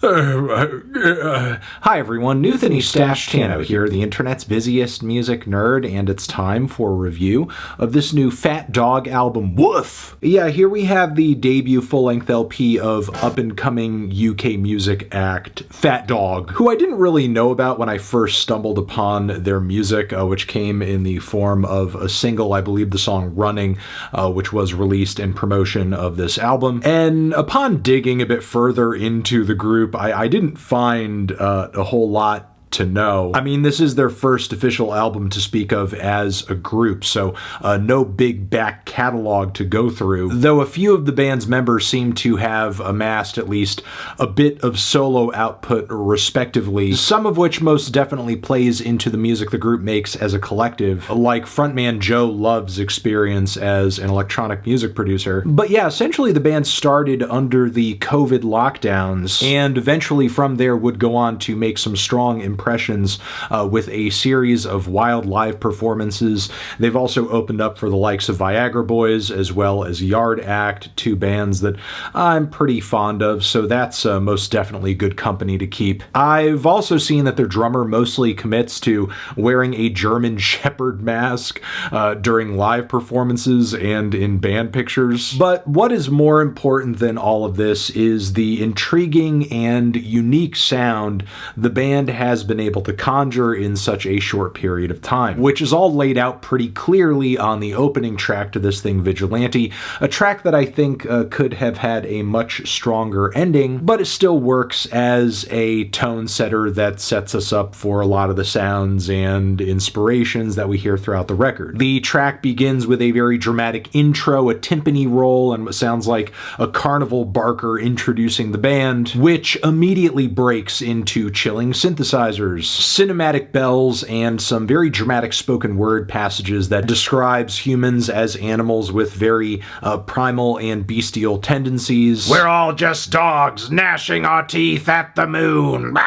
Hi everyone, Newthany Stash Tano here, the internet's busiest music nerd, and it's time for a review of this new Fat Dog album, WOOF! Yeah, here we have the debut full-length LP of up-and-coming UK music act Fat Dog, who I didn't really know about when I first stumbled upon their music, which came in the form of a single, I believe the song Running, which was released in promotion of this album. And upon digging a bit further into the group, I didn't find a whole lot to know. I mean, this is their first official album to speak of as a group, so no big back catalog to go through, though a few of the band's members seem to have amassed at least a bit of solo output respectively, some of which most definitely plays into the music the group makes as a collective, like frontman Joe Love's experience as an electronic music producer. But yeah, essentially the band started under the COVID lockdowns, and eventually from there would go on to make some strong impressions with a series of wild live performances. They've also opened up for the likes of Viagra Boys as well as Yard Act, two bands that I'm pretty fond of, so that's most definitely good company to keep. I've also seen that their drummer mostly commits to wearing a German Shepherd mask during live performances and in band pictures. But what is more important than all of this is the intriguing and unique sound the band has been able to conjure in such a short period of time, which is all laid out pretty clearly on the opening track to this thing, Vigilante, a track that I think could have had a much stronger ending, but it still works as a tone setter that sets us up for a lot of the sounds and inspirations that we hear throughout the record. The track begins with a very dramatic intro, a timpani roll, and what sounds like a carnival barker introducing the band, which immediately breaks into chilling synthesizers, cinematic bells, and some very dramatic spoken word passages that describes humans as animals with very primal and bestial tendencies. We're all just dogs gnashing our teeth at the moon.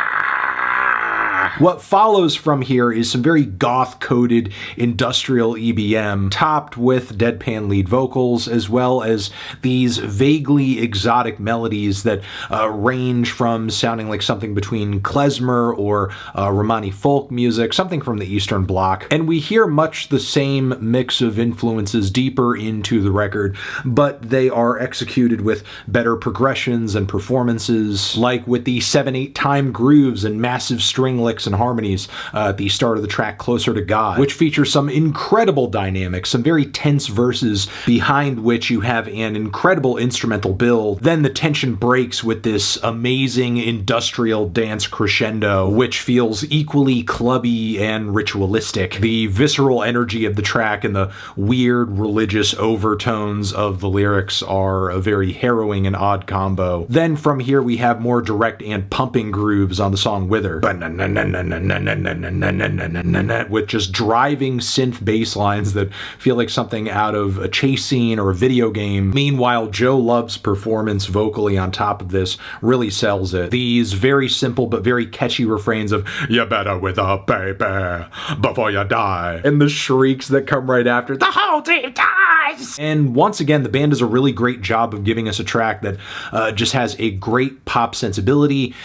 What follows from here is some very goth-coded industrial EBM, topped with deadpan lead vocals, as well as these vaguely exotic melodies that range from sounding like something between klezmer or Romani folk music, something from the Eastern Bloc. And we hear much the same mix of influences deeper into the record, but they are executed with better progressions and performances, like with the 7/8 time grooves and massive string licks and harmonies at the start of the track Closer to God, which features some incredible dynamics, some very tense verses behind which you have an incredible instrumental build. Then the tension breaks with this amazing industrial dance crescendo, which feels equally clubby and ritualistic. The visceral energy of the track and the weird religious overtones of the lyrics are a very harrowing and odd combo. Then from here we have more direct and pumping grooves on the song Wither, with just driving synth bass lines that feel like something out of a chase scene or a video game. Meanwhile, Joe Love's performance vocally on top of this really sells it. These very simple but very catchy refrains of "You better with a baby before you die," and the shrieks that come right after, "The whole team dies!" And once again, the band does a really great job of giving us a track that just has a great pop sensibility,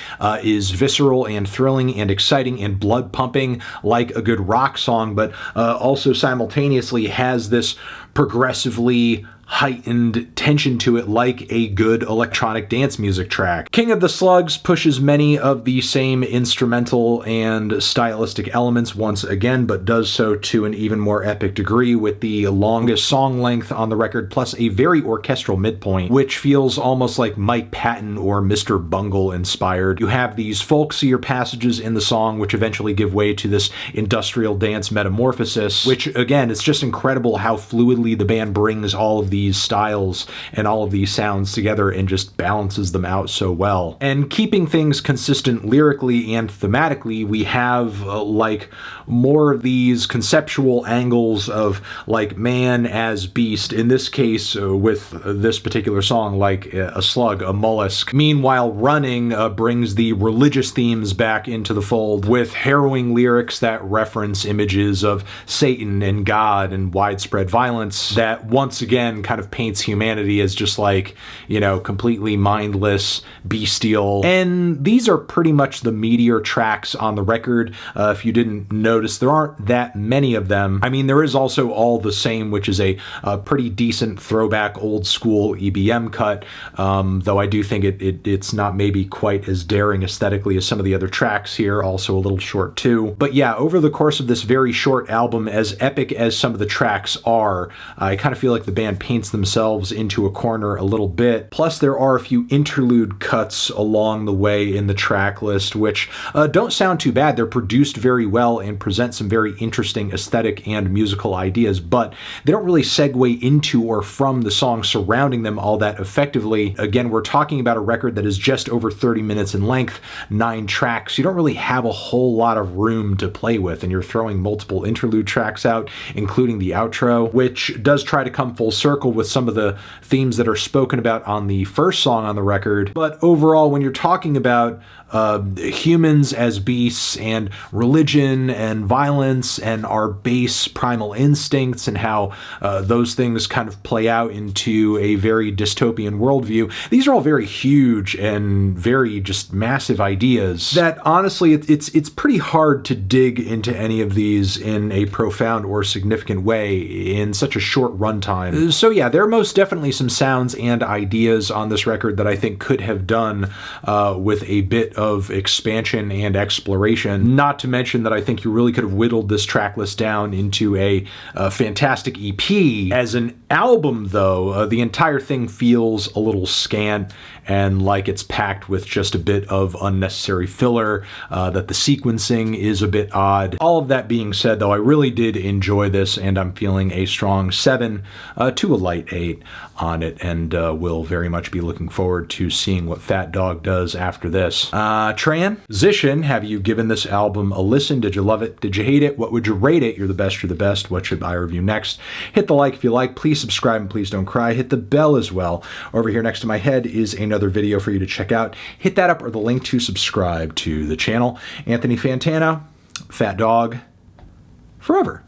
is visceral and thrilling and exciting and blood pumping like a good rock song, but also simultaneously has this progressively heightened tension to it like a good electronic dance music track. King of the Slugs pushes many of the same instrumental and stylistic elements once again, but does so to an even more epic degree with the longest song length on the record, plus a very orchestral midpoint, which feels almost like Mike Patton or Mr. Bungle inspired. You have these folksier passages in the song which eventually give way to this industrial dance metamorphosis, which again, it's just incredible how fluidly the band brings all of these styles and all of these sounds together and just balances them out so well. And keeping things consistent lyrically and thematically, we have like more of these conceptual angles of like man as beast, in this case with this particular song like a slug, a mollusk. Meanwhile, Running brings the religious themes back into the fold with harrowing lyrics that reference images of Satan and God and widespread violence that once again kind of paints humanity as just like, you know, completely mindless, bestial. And these are pretty much the meatier tracks on the record. If you didn't notice, there aren't that many of them. I mean, there is also All the Same, which is a pretty decent throwback old school EBM cut, though I do think it's not maybe quite as daring aesthetically as some of the other tracks here, also a little short too. But yeah, over the course of this very short album, as epic as some of the tracks are, I kind of feel like the band paints themselves into a corner a little bit. Plus, there are a few interlude cuts along the way in the track list, which don't sound too bad. They're produced very well and present some very interesting aesthetic and musical ideas, but they don't really segue into or from the songs surrounding them all that effectively. Again, we're talking about a record that is just over 30 minutes in length, 9 tracks. You don't really have a whole lot of room to play with, and you're throwing multiple interlude tracks out, including the outro, which does try to come full circle with some of the themes that are spoken about on the first song on the record. But overall, when you're talking about humans as beasts and religion and violence and our base primal instincts and how those things kind of play out into a very dystopian worldview, these are all very huge and very just massive ideas that honestly it's pretty hard to dig into any of these in a profound or significant way in such a short runtime. So yeah, there are most definitely some sounds and ideas on this record that I think could have done with a bit of expansion and exploration. Not to mention that I think you really could have whittled this track list down into a fantastic EP. As an album, though, the entire thing feels a little scant and like it's packed with just a bit of unnecessary filler, that the sequencing is a bit odd. All of that being said, though, I really did enjoy this, and I'm feeling a strong 7 to a light 8 on it, and will very much be looking forward to seeing what Fat Dog does after this. Transition, have you given this album a listen? Did you love it? Did you hate it? What would you rate it? You're the best, you're the best. What should I review next? Hit the like if you like. Please subscribe and please don't cry. Hit the bell as well. Over here next to my head is another video for you to check out. Hit that up or the link to subscribe to the channel. Anthony Fantano, Fat Dog, forever.